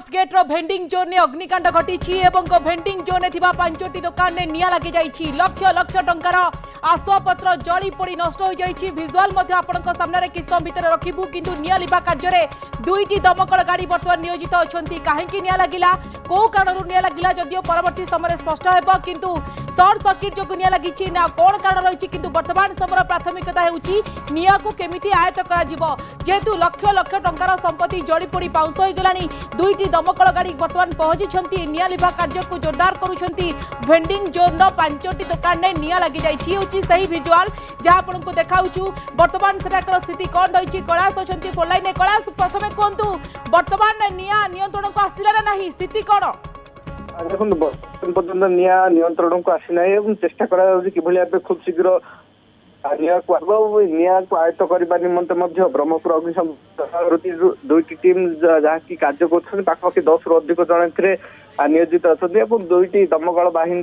Fast gate रो vending zone ने अग्निकांड घटी भेंडिंग जोन थिबा 5टी दुकान ने निया लगी जाइछि। लक्ष लक्ष टंकार आसवाबपत्र जली पोड़ी नष्ट हो जाइछि। विजुअल मध्ये आपनक सामने किछ समय भितर रखिबु किंतु निया लिबा कार्य रे 2टी दमकल गाड़ी वर्तमान नियोजित अछंती। काहेकि निया लागिला को कारणरू निया लागिला जदियो परवर्ती समय स्पष्ट हेबो किंतु शॉर्ट सर्किट जो निया लागिछि ना कोन कारण रहिछि किंतु वर्तमान समय प्राथमिकता हेउछि निया को केमिति आयत करा जिवो। जेतु लक्ष लक्ष टंकार संपत्ति जली पोड़ी पाउस हो गलानी 2टी दमकल गाड़ी वर्तमान पहुंची निया लिभा कार्य को जोरदार करुछंती। भेंडिंग जोन 5टी दुकान ने निया लगी जाइछि होछि सही विजुअल जहां आपनको देखाउछु। वर्तमान सेटाकर स्थिति कोन रहिछि कैलाश अछंती फोन लाइन ने। कैलाश प्रथमे कोंतु वर्तमान निया नियंत्रण को आसिला ना नहीं स्थिति कोन? देखो पर्यटन निया नियंत्रण को आसी ना चेष्टा करा कि खूब शीघ्र निया को आयत्त करने निमंते ब्रह्मपुर अग्निशम 2टी टीम जहाँकि कार्य कर पाखापाखि 10 रु अधिक जन नियोजित अच्छा 2टी दमकल बाहिनी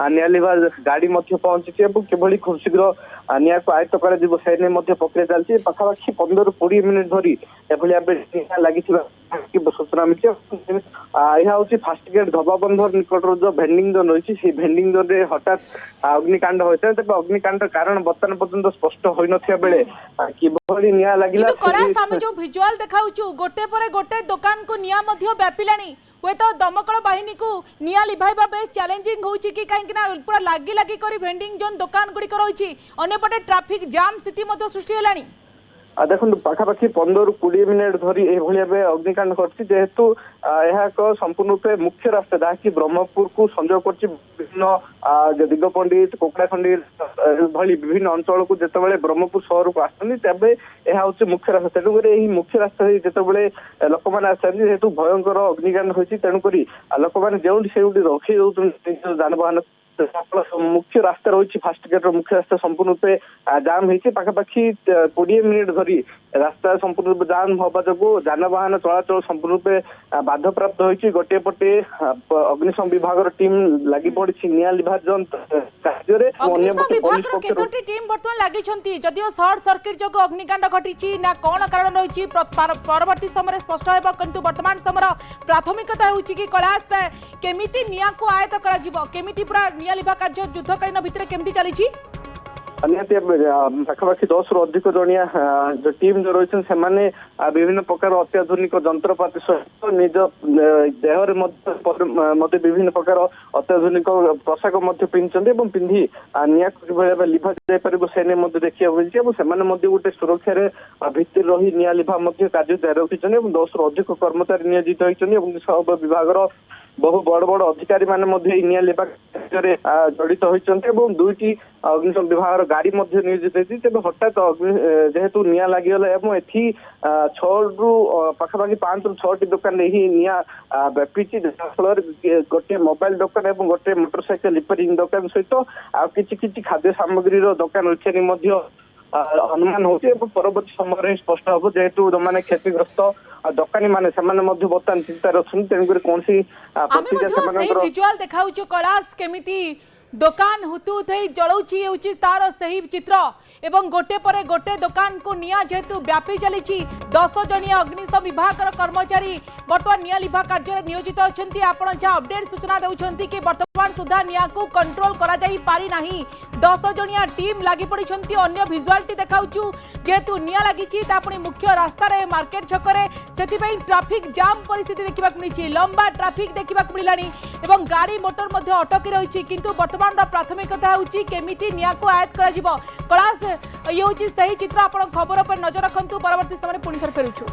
निया लिभा गाड़ी पहुंची किभली खूब शीघ्र निया को आयत्त कर प्रक्रिया चलती। पाखापाखि 15-20 मिनिट धरी निया लगी सूचना मिली। यह हूँ फास्ट गेट धबाबंधर निकट जो भेंडिंग जोन रही है भेंडिंग जोन में हठात अग्निकांड होता है। तेज अग्निकांड कारण बर्तमान पर्यंत स्पष्ट हो नथिया बेले किभली निया लागिला जो विजुअल देखाउछु गोटे परे गोटे दुकान को निया मध्य व्यापिलानी हुए तो दमकल बाहिनी को निया लिभाइबा बेस चैलेंजिंग होउछि कि काहे कि पूरा लागी लागी करी भेंडिंग जोन दुकान गुडी रही अन्यपटे ट्रैफिक जाम स्थिति मध्य सृष्टि हेलानी। देखो पाखापाखि 15-20 मिनिट धरी भाई अग्निकांड जेहेतु यह एक संपूर्ण रूपे मुख्य रास्ता जहाँकि ब्रह्मपुर को संजोग कर विभिन्न दिगपंडित कोकड़ाखंडी भली विभिन्न अंचल को जिते ब्रह्मपुर सहर को आसते यह हूँ मुख्य रास्ता। तेणुक मुख्य रास्ता जिते लोक मैंने आसतु भयंकर अग्निकांड होती तेणुक लोक मैंने जो रखी दौरान जानवाहन मुख्य रास्ता रही फास्ट गेट मुख्य रास्ता संपूर्ण रूपे जाम होती। पाखापाखि 20 मिनिट धरी रास्ता संपूर्ण रूप जाम हवा जो जानवाहन चलाचल संपूर्ण रूपे बाधाप्राप्त होती। गोटे पटे अग्निशम विभाग टीम लगी पड़ी निया लिभा जोन कार्य जदियो शॉर्ट सर्किट जो अग्निकांड घटी ना कौन कारण रही परवर्ती समय स्पष्ट होगा किंतु वर्तमान समय प्राथमिकता होची कि कैलाश केमिति निया को आयत्त करा जिवो केमिति पूरा निया लिभा कार्य युद्धकालीन भितर केमिति चली पाखापाखि 10 रु अधिक जनिया जो टीम जो रही से विभिन्न प्रकार अत्याधुनिक जंत्रपाति सहित निज देहरे विभिन्न प्रकार अत्याधुनिक पोशाक पिंधि पिंधि निया किभली लिभा जापर से देखा मिली से गोटे सुरक्षा भित्ति रही निया लिभा कार्य जारी रखी 10 रु अधिक कर्मचारी नियोजित होती। विभाग बहु बड़ बड़ अधिकारी माने निया लिभा कार्य जड़ित होती 2टी अग्निशम विभाग गाड़ी नियोजित होती। तेज हठात जेहेतु निया लगिगला एवं एथि 6 रु पाखापाखि 5 रु 6टी दुकान ही निया व्यापी जहाँफल गोटे मोबाइल दुकान और गोटे मोटरसाइकेल रिपेयरिंग दुकान सहित आ कि खाद्य सामग्री दुकान रखा अनुमान होती परवर्ती समय स्पष्ट हम जेहेतु जो मैंने क्षतिग्रस्त दुकानी माने बर्तमान चिंतार अच्छे तेणुक कौन विजुअल देखा कैलाश केमिति दुकान हुतु हुतई जलाउछि तार सही चित्र एवं गोटे परे गोटे दुकान को निया जेहेतु व्यापी चली 10 जनिया अग्निशम विभाग कर्मचारी बर्तमान निया लिभा कार्य नियोजित अछंती। आपण जहाँ अपडेट सूचना देउछंती कि वर्तमान सुधा निया को कंट्रोल करा जाई पारी नाही 10 जनिया टीम लागि पड़िछंती। अन्य विजुअलटी देखाउछु जेहेतु निया लागिछि तापणी मुख्य रास्ता रे मार्केट छकरे सेति ट्रैफिक जाम परिस्थिति देखिबा मिलिछि। लंबा ट्रैफिक देखिबा मिलानी एवं गाड़ी मोटर मध्ये अटकी रहिछि किंतु वर्तमान प्राथमिकता होची केमिति निया को आयत्त करा जिवो। कैलाश ये होची सही चित्र। आपण खबर पर नजर रखंतु परवर्ती समय पुणी थर फेरुछु।